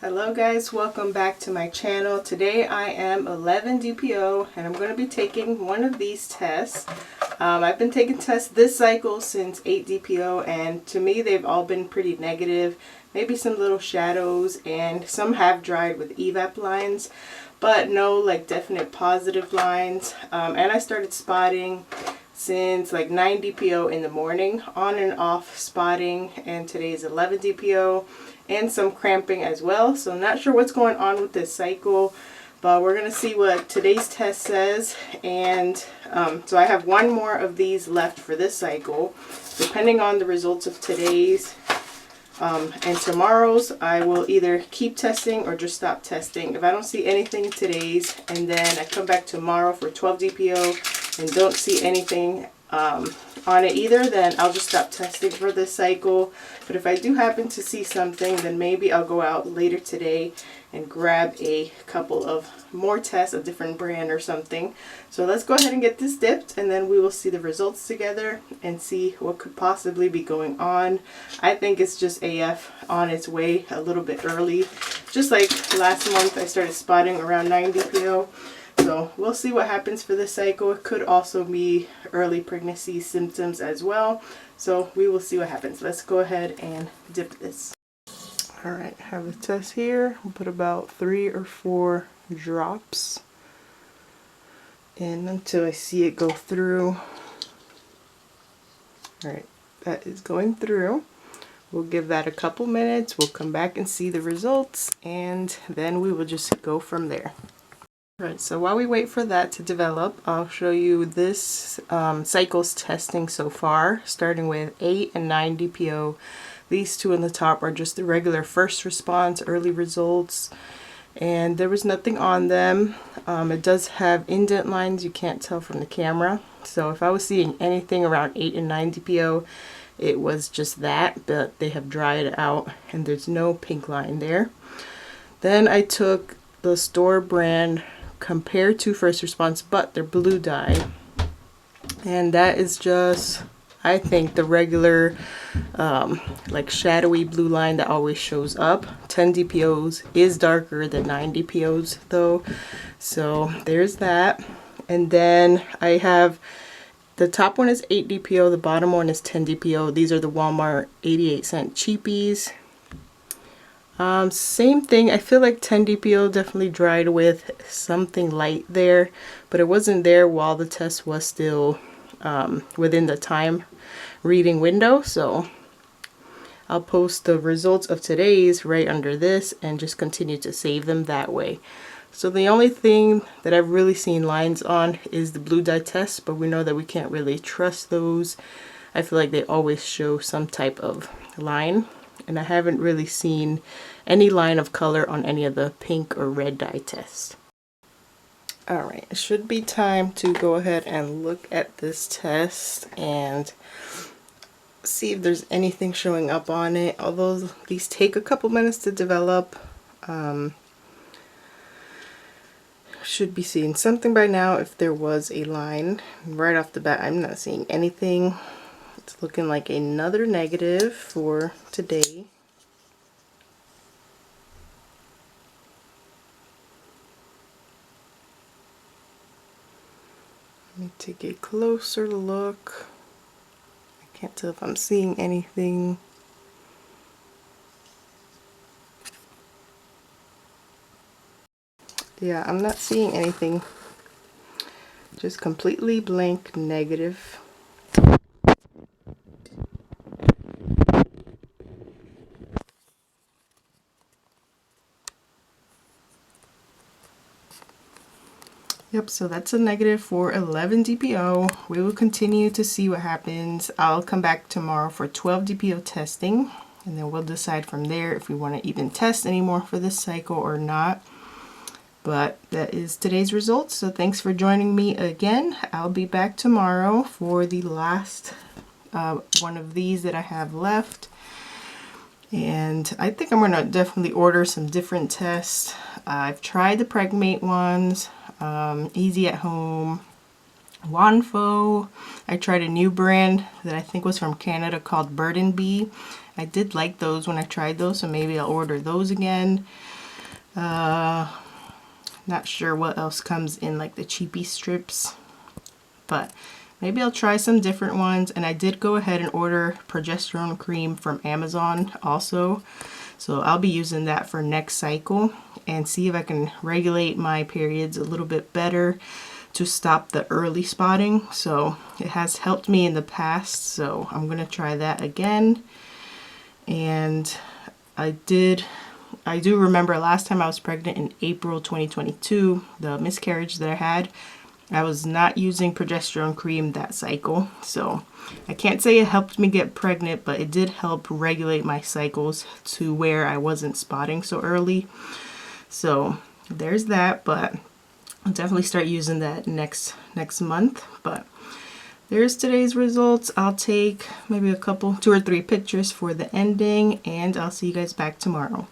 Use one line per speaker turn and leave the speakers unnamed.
Hello guys, welcome back to my channel. Today I am 11 DPO and I'm going to be taking one of these tests. I've been taking tests this cycle since 8 DPO and to me they've all been pretty negative. Maybe some little shadows and some have dried with evap lines, but no like definite positive lines. And I started spotting since like 9 DPO in the morning, on and off spotting, and today is 11 DPO and some cramping as well. So I'm not sure what's going on with this cycle, but we're gonna see what today's test says. And so I have one more of these left for this cycle. Depending on the results of today's and tomorrow's, I will either keep testing or just stop testing. If I don't see anything in today's and then I come back tomorrow for 12 DPO and don't see anything on it either, then I'll just stop testing for this cycle. But if I do happen to see something, then maybe I'll go out later today and grab a couple of more tests, a different brand or something. So let's go ahead and get this dipped and then we will see the results together and see what could possibly be going on. I think it's just AF on its way a little bit early. Just like last month I started spotting around 9 DPO. So we'll see what happens for this cycle. It could also be early pregnancy symptoms as well. So we will see what happens. Let's go ahead and dip this. Alright, I have the test here. I'll put about 3 or 4 drops in until I see it go through. Alright, that is going through. We'll give that a couple minutes. We'll come back and see the results and then we will just go from there. Right, so while we wait for that to develop, I'll show you this cycle's testing so far, starting with 8 and 9 DPO. These two in the top are just the regular first response, early results, and there was nothing on them. It does have indent lines, you can't tell from the camera. So if I was seeing anything around 8 and 9 DPO, it was just that, but they have dried out and there's no pink line there. Then I took the store brand compared to first response, but they're blue dye, and that is just, I think, the regular like shadowy blue line that always shows up. 10 DPOs is darker than 9 DPOs though, so there's that. And then I have the top one is 8 DPO, the bottom one is 10 DPO. These are the Walmart 88-cent cheapies. Same thing. I feel like 10 DPO definitely dried with something light there, but it wasn't there while the test was still within the time reading window. So I'll post the results of today's right under this and just continue to save them that way. So the only thing that I've really seen lines on is the blue dye test, but we know that we can't really trust those. I feel like they always show some type of line. And I haven't really seen any line of color on any of the pink or red dye tests. Alright, it should be time to go ahead and look at this test and see if there's anything showing up on it. Although these take a couple minutes to develop. Should be seeing something by now if there was a line. Right off the bat, I'm not seeing anything. It's looking like another negative for today. Let me take a closer look. I can't tell if I'm seeing anything. Yeah, I'm not seeing anything. Just completely blank negative. Yep, so that's a negative for 11 DPO. We will continue to see what happens. I'll come back tomorrow for 12 DPO testing, and then we'll decide from there if we want to even test anymore for this cycle or not. But that is today's results, so thanks for joining me again. I'll be back tomorrow for the last one of these that I have left. And I think I'm going to definitely order some different tests. I've tried the Pregmate ones. Easy at Home, Wanfo. I tried a new brand that I think was from Canada called Bird and Bee. I did like those when I tried those, so maybe I'll order those again. Not sure what else comes in like the cheapy strips, but maybe I'll try some different ones. And I did go ahead and order progesterone cream from Amazon also, so I'll be using that for next cycle and see if I can regulate my periods a little bit better to stop the early spotting. So it has helped me in the past, so I'm gonna try that again. And I do remember last time I was pregnant in April 2022, the miscarriage that I had, I was not using progesterone cream that cycle, so I can't say it helped me get pregnant, but it did help regulate my cycles to where I wasn't spotting so early. So there's that, but I'll definitely start using that next month. But there's today's results. I'll take maybe a couple, 2 or 3 pictures for the ending, and I'll see you guys back tomorrow.